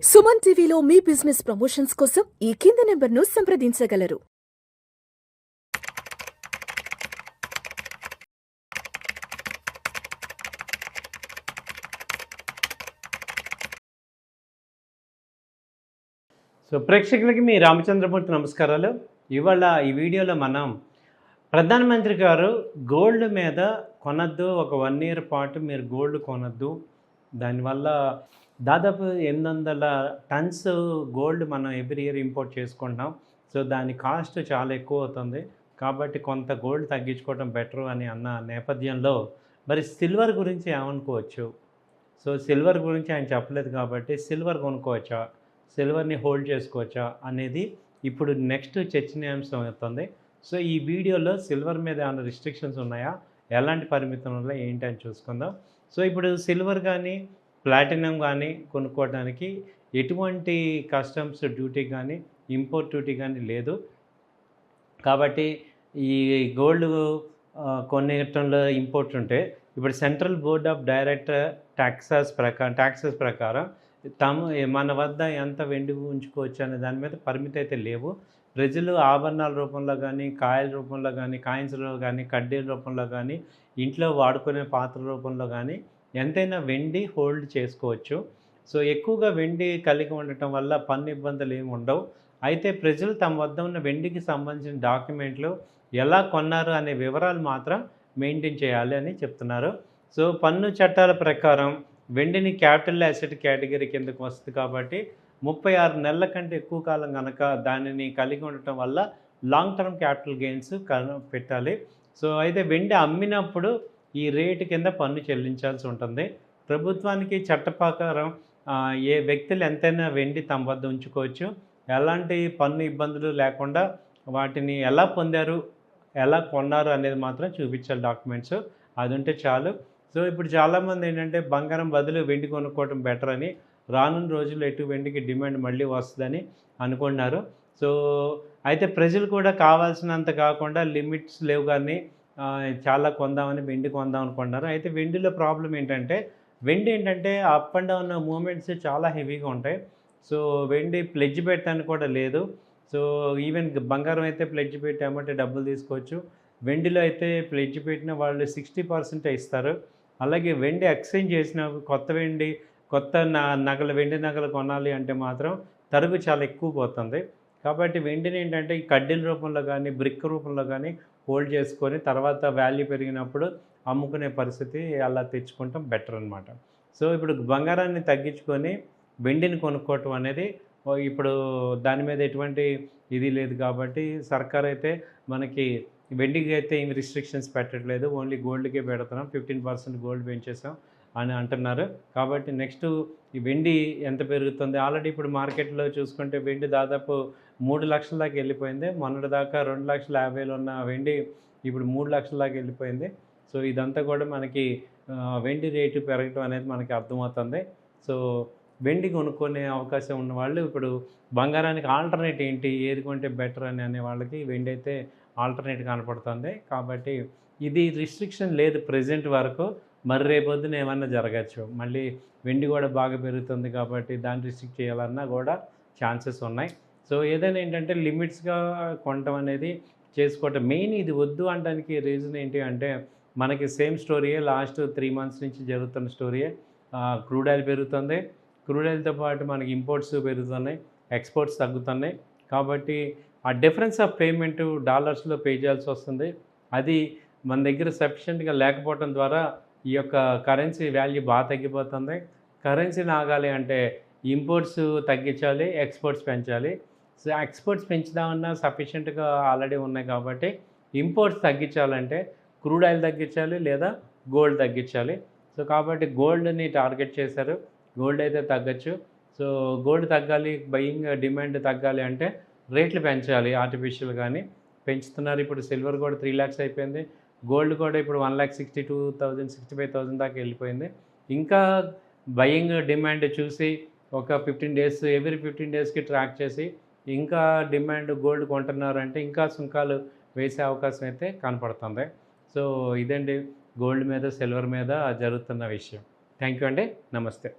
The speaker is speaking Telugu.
సుమన్ టీవీలో మీ బిజినెస్ ప్రమోషన్స్ కోసం ఈ కింది నెంబర్ను సంప్రదించగలరు. సో ప్రేక్షకులకి మీ రామచంద్రమూర్తి నమస్కారాలు. ఇవాళ ఈ వీడియోలో మనం ప్రధానమంత్రి గారు గోల్డ్ మీద కొనద్దు, ఒక 1 year పాటు మీరు గోల్డ్ కొనద్దు, దానివల్ల దాదాపు 800 tons గోల్డ్ మనం ఎవ్రీ ఇయర్ ఇంపోర్ట్ చేసుకుంటాం. సో దాని కాస్ట్ చాలా ఎక్కువ అవుతుంది, కాబట్టి కొంత గోల్డ్ తగ్గించుకోవడం బెటర్ అని అన్న నేపథ్యంలో మరి సిల్వర్ గురించి ఏమనుకోవచ్చు. సో సిల్వర్ గురించి ఆయన చెప్పలేదు కాబట్టి సిల్వర్ కొనుక్కోవచ్చా, సిల్వర్ని హోల్డ్ చేసుకోవచ్చా అనేది ఇప్పుడు నెక్స్ట్ చర్చనీయాంశం అవుతుంది. సో ఈ వీడియోలో సిల్వర్ మీద ఏమైనా రిస్ట్రిక్షన్స్ ఉన్నాయా, ఎలాంటి పరిమితులు ఉన్నాయి ఏంటి అని చూసుకుందాం. సో ఇప్పుడు సిల్వర్ కానీ ప్లాటినం కానీ కొనుక్కోవడానికి ఎటువంటి కస్టమ్స్ డ్యూటీ కానీ ఇంపోర్ట్ డ్యూటీ కానీ లేదు. కాబట్టి ఈ గోల్డ్ కొనేటంలో ఇంపోర్ట్ ఉంటే ఇప్పుడు central board of direct taxes ప్రకారం మన వద్ద ఎంత వెండి ఉంచుకోవచ్చు అనే దాని మీద పరిమితి అయితే లేవు. ప్రజలు ఆభరణాల రూపంలో కానీ, కాయల రూపంలో కానీ, కాయిన్స్లో కానీ, కడ్డీల రూపంలో కానీ, ఇంట్లో వాడుకునే పాత్ర రూపంలో కానీ ఎంతైనా వెండి హోల్డ్ చేసుకోవచ్చు. సో ఎక్కువగా వెండి కలిగి ఉండటం వల్ల పన్ను ఇబ్బందులు ఏమి ఉండవు. అయితే ప్రజలు తమ వద్ద ఉన్న వెండికి సంబంధించిన డాక్యుమెంట్లు ఎలా కొన్నారు అనే వివరాలు మాత్రం మెయింటైన్ చేయాలి అని చెప్తున్నారు. సో పన్ను చట్టాల ప్రకారం వెండిని క్యాపిటల్ అసెట్ కేటగిరీ కిందకు వస్తుంది కాబట్టి 36 నెలల కంటే ఎక్కువ కాలం కనుక దానిని కలిగి ఉండటం వల్ల లాంగ్ టర్మ్ క్యాపిటల్ గెయిన్స్ పెట్టాలి. సో అయితే వెండి అమ్మినప్పుడు ఈ రేటు కింద పన్ను చెల్లించాల్సి ఉంటుంది. ప్రభుత్వానికి చట్ట ప్రకారం ఏ వ్యక్తులు ఎంతైనా వెండి తమ వద్ద ఉంచుకోవచ్చు, ఎలాంటి పన్ను ఇబ్బందులు లేకుండా వాటిని ఎలా పొందారు, ఎలా కొన్నారు అనేది మాత్రం చూపించాలి డాక్యుమెంట్స్, అది ఉంటే చాలు. సో ఇప్పుడు చాలామంది ఏంటంటే బంగారం బదులు వెండి కొనుక్కోవడం బెటర్ అని, రానున్న రోజుల్లో ఎటు వెండికి డిమాండ్ మళ్ళీ వస్తుందని అనుకున్నారు. సో అయితే ప్రజలు కూడా కావాల్సినంత కాకుండా లిమిట్స్ లేవు కానీ చాలా కొందామని వెండి కొందాం అనుకుంటున్నారు. అయితే వెండిలో ప్రాబ్లం ఏంటంటే అప్ అండ్ డౌన్ మూమెంట్స్ చాలా హెవీగా ఉంటాయి. సో వెండి ప్లెడ్జ్ పెట్టడానికి కూడా లేదు. సో ఈవెన్ బంగారం అయితే ప్లెడ్జ్ పెట్టామంటే డబ్బులు తీసుకోవచ్చు, వెండిలో అయితే ప్లెడ్జ్ పెట్టిన వాళ్ళు 60% ఇస్తారు. అలాగే వెండి ఎక్స్చేంజ్ చేసిన కొత్త వెండి నగలు కొనాలి అంటే మాత్రం తరుగు చాలా ఎక్కువ పోతుంది. కాబట్టి వెండిని ఏంటంటే ఈ కడ్డీల రూపంలో కానీ, బ్రిక్ రూపంలో కానీ హోల్డ్ చేసుకొని తర్వాత వాల్యూ పెరిగినప్పుడు అమ్ముకునే పరిస్థితి అలా తెచ్చుకుంటాం బెటర్ అనమాట. సో ఇప్పుడు బంగారాన్ని తగ్గించుకొని వెండిని కొనుక్కోవటం అనేది ఇప్పుడు దాని మీద ఎటువంటి ఇది లేదు కాబట్టి సర్కార్ అయితే మనకి వెండికి అయితే ఏమి రిస్ట్రిక్షన్స్ పెట్టట్లేదు, ఓన్లీ గోల్డ్కే పెడుతున్నాం, 15% గోల్డ్ పెంచేసాం అని అంటున్నారు. కాబట్టి నెక్స్ట్ ఈ వెండి ఎంత పెరుగుతుంది, ఆల్రెడీ ఇప్పుడు మార్కెట్లో చూసుకుంటే వెండి దాదాపు 3 లక్షల దాకా వెళ్ళిపోయింది. మొన్నటి దాకా 2,50,000 ఉన్న వెండి ఇప్పుడు 3 లక్షల దాకా వెళ్ళిపోయింది. సో ఇదంతా కూడా మనకి వెండి రేటు పెరగటం అనేది మనకి అర్థమవుతుంది. సో వెండి కొనుక్కునే అవకాశం ఉన్న వాళ్ళు ఇప్పుడు బంగారానికి ఆల్టర్నేట్ ఏంటి, ఏది కొంటే బెటర్ అనే వాళ్ళకి వెండి అయితే ఆల్టర్నేట్ కనపడుతుంది. కాబట్టి ఇది రిస్ట్రిక్షన్ లేదు ప్రజెంట్ వరకు, మరి రేపొద్దున ఏమన్నా జరగచ్చు, మళ్ళీ వెండి కూడా బాగా పెరుగుతుంది కాబట్టి దాన్ని రిస్ట్రిక్ట్ చేయాలన్నా కూడా ఛాన్సెస్ ఉన్నాయి. సో ఏదైనా ఏంటంటే లిమిట్స్గా కొనటం అనేది చేసుకోవటం మెయిన్. ఇది వద్దు అనడానికి రీజన్ ఏంటి అంటే మనకి సేమ్ స్టోరీయే లాస్ట్ 3 months నుంచి జరుగుతున్న స్టోరీయే. క్రూడ్ ఆయిల్ పెరుగుతుంది, క్రూడ్ ఆయిల్తో పాటు మనకి ఇంపోర్ట్స్ పెరుగుతున్నాయి, ఎక్స్పోర్ట్స్ తగ్గుతున్నాయి. కాబట్టి ఆ డిఫరెన్స్ ఆఫ్ పేమెంట్ డాలర్స్లో పే చేయాల్సి వస్తుంది. అది మన దగ్గర సఫిషియెంట్గా లేకపోవడం ద్వారా ఈ యొక్క కరెన్సీ వాల్యూ బాగా తగ్గిపోతుంది. కరెన్సీని ఆగాలి అంటే ఇంపోర్ట్స్ తగ్గించాలి, ఎక్స్పోర్ట్స్ పెంచాలి. సో ఎక్స్పోర్ట్స్ పెంచుదామన్నా సఫిషియెంట్గా ఆల్రెడీ ఉన్నాయి కాబట్టి ఇంపోర్ట్స్ తగ్గించాలంటే క్రూడ్ ఆయిల్ తగ్గించాలి లేదా గోల్డ్ తగ్గించాలి. సో కాబట్టి గోల్డ్ని టార్గెట్ చేశారు, గోల్డ్ అయితే తగ్గచ్చు. సో గోల్డ్ తగ్గాలి, బయింగ్ డిమాండ్ తగ్గాలి అంటే రేట్లు పెంచాలి, ఆర్టిఫిషియల్ కానీ పెంచుతున్నారు. ఇప్పుడు సిల్వర్ కూడా 3 lakhs అయిపోయింది, గోల్డ్ కూడా ఇప్పుడు 1,62,000 65,000 దాకా వెళ్ళిపోయింది. ఇంకా బయింగ్ డిమాండ్ చూసి ఒక 15 days ఎవ్రీ 15 daysకి ట్రాక్ చేసి ఇంకా డిమాండ్ గోల్డ్ కొంటున్నారంటే ఇంకా సుంకాలు వేసే అవకాశం అయితే కనపడుతుంది. సో ఇదండి గోల్డ్ మీద సిల్వర్ మీద జరుగుతున్న విషయం. థ్యాంక్ యూ అండి, నమస్తే.